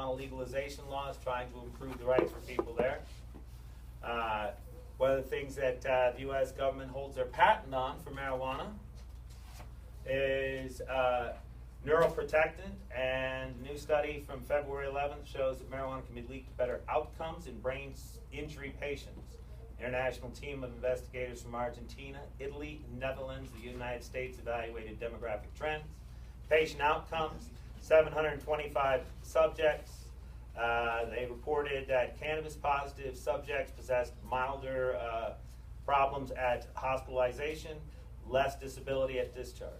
marijuana legalization laws, trying to improve the rights for people there. One of the things that the U.S. government holds their patent on for marijuana is neuroprotectant, and a new study from February 11th shows that marijuana can lead to better outcomes in brain injury patients. International team of investigators from Argentina, Italy, Netherlands, the United States evaluated demographic trends, patient outcomes, 725 subjects. They reported that cannabis-positive subjects possessed milder problems at hospitalization, less disability at discharge.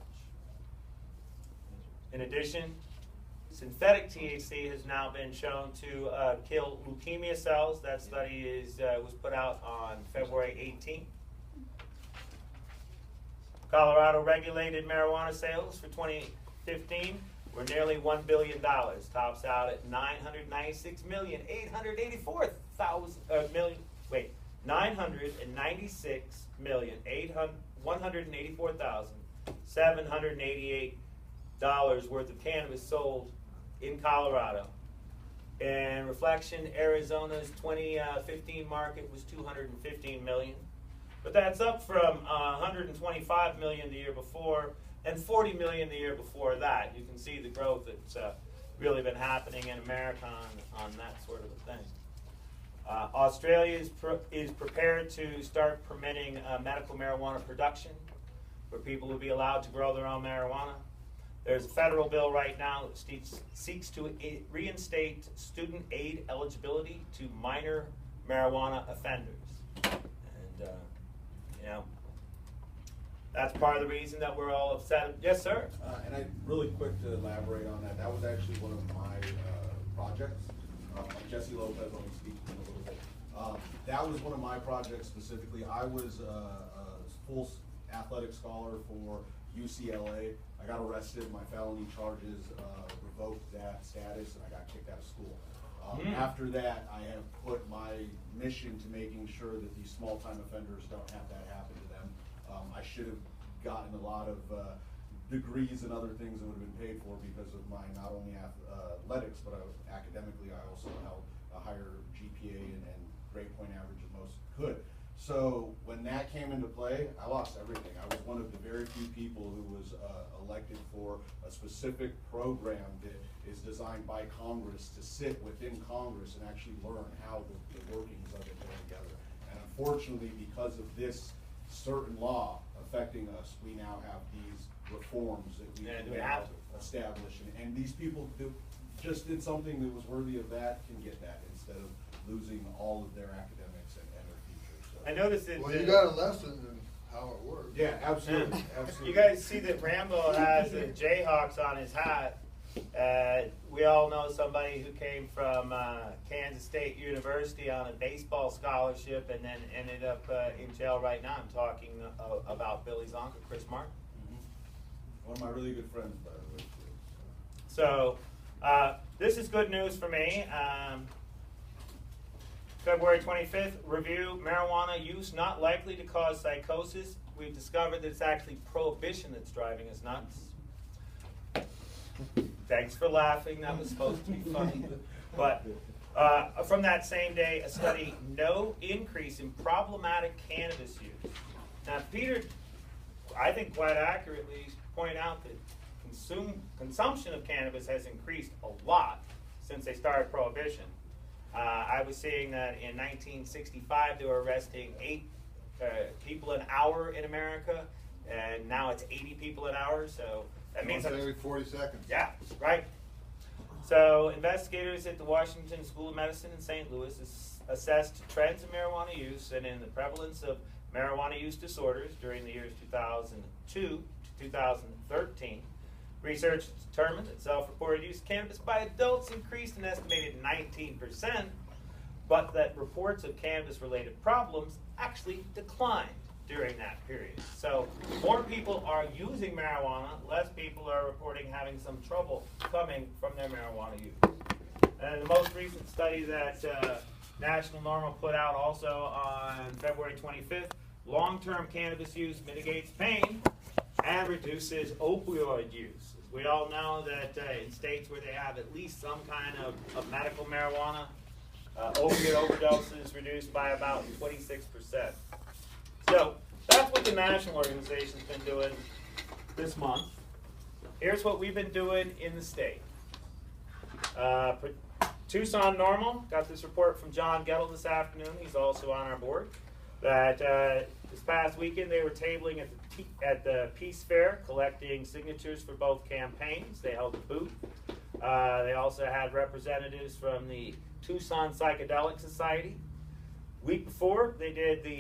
In addition, synthetic THC has now been shown to kill leukemia cells. That study was put out on February 18th. Colorado regulated marijuana sales for 2015 were nearly $1 billion. Tops out at 996,788 worth of cannabis sold in Colorado. In reflection, Arizona's 2015 market was $215 million, but that's up from $125 million the year before and $40 million the year before that. You can see the growth that's really been happening in America on that sort of a thing. Australia is prepared to start permitting medical marijuana production, where people will be allowed to grow their own marijuana. There's a federal bill right now that seeks to reinstate student aid eligibility to minor marijuana offenders. And, that's part of the reason that we're all upset. Yes, sir? And really quick to elaborate on that, that was actually one of my projects. Jesse Lopez, I'll be speaking in a little bit. That was one of my projects specifically. I was a full athletic scholar for UCLA. I got arrested, my felony charges revoked that status, and I got kicked out of school. After that, I have put my mission to making sure that these small-time offenders don't have that happen to them. I should have gotten a lot of degrees and other things that would have been paid for because of my not only athletics, but academically I also held a higher GPA and grade point average than most could. So when that came into play, I lost everything. I was one of the very few people who was elected for a specific program that is designed by Congress to sit within Congress and actually learn how the workings of it go together. And unfortunately, because of this certain law affecting us, we now have these reforms that we have to establish. And these people who just did something that was worthy of that can get that instead of losing all of their academics and their futures. So. I noticed that. Well, you got a lesson in how it works. Yeah, absolutely. Absolutely. You guys see that Rambo has the Jayhawks on his hat. We all know somebody who came from Kansas State University on a baseball scholarship and then ended up in jail right now. I'm talking about Billy's uncle, Chris Martin. One of my really good friends, by the way. So this is good news for me. February 25th, review, marijuana use not likely to cause psychosis. We've discovered that it's actually prohibition that's driving us nuts. Thanks for laughing. That was supposed to be funny. But from that same day, a study, no increase in problematic cannabis use. Now, Peter, I think quite accurately, pointed out that consumption of cannabis has increased a lot since they started prohibition. I was seeing that in 1965 they were arresting 8 people an hour in America, and now it's 80 people an hour. So that means every 40 seconds. Yeah, right. So investigators at the Washington School of Medicine in St. Louis assessed trends in marijuana use and in the prevalence of marijuana use disorders during the years 2002 to 2013. Research determined that self-reported use of cannabis by adults increased an estimated 19%, but that reports of cannabis-related problems actually declined during that period. So more people are using marijuana, less people are reporting having some trouble coming from their marijuana use. And the most recent study that National NORML put out also on February 25th, long-term cannabis use mitigates pain and reduces opioid use. We all know that in states where they have at least some kind of medical marijuana, opiate overdose is reduced by about 26%. So that's what the national organization's been doing this month. Here's what we've been doing in the state. Tucson NORML, got this report from John Gettle this afternoon, he's also on our board, that this past weekend they were tabling at the Peace Fair, collecting signatures for both campaigns. They held a booth. They also had representatives from the Tucson Psychedelic Society. Week before, they did the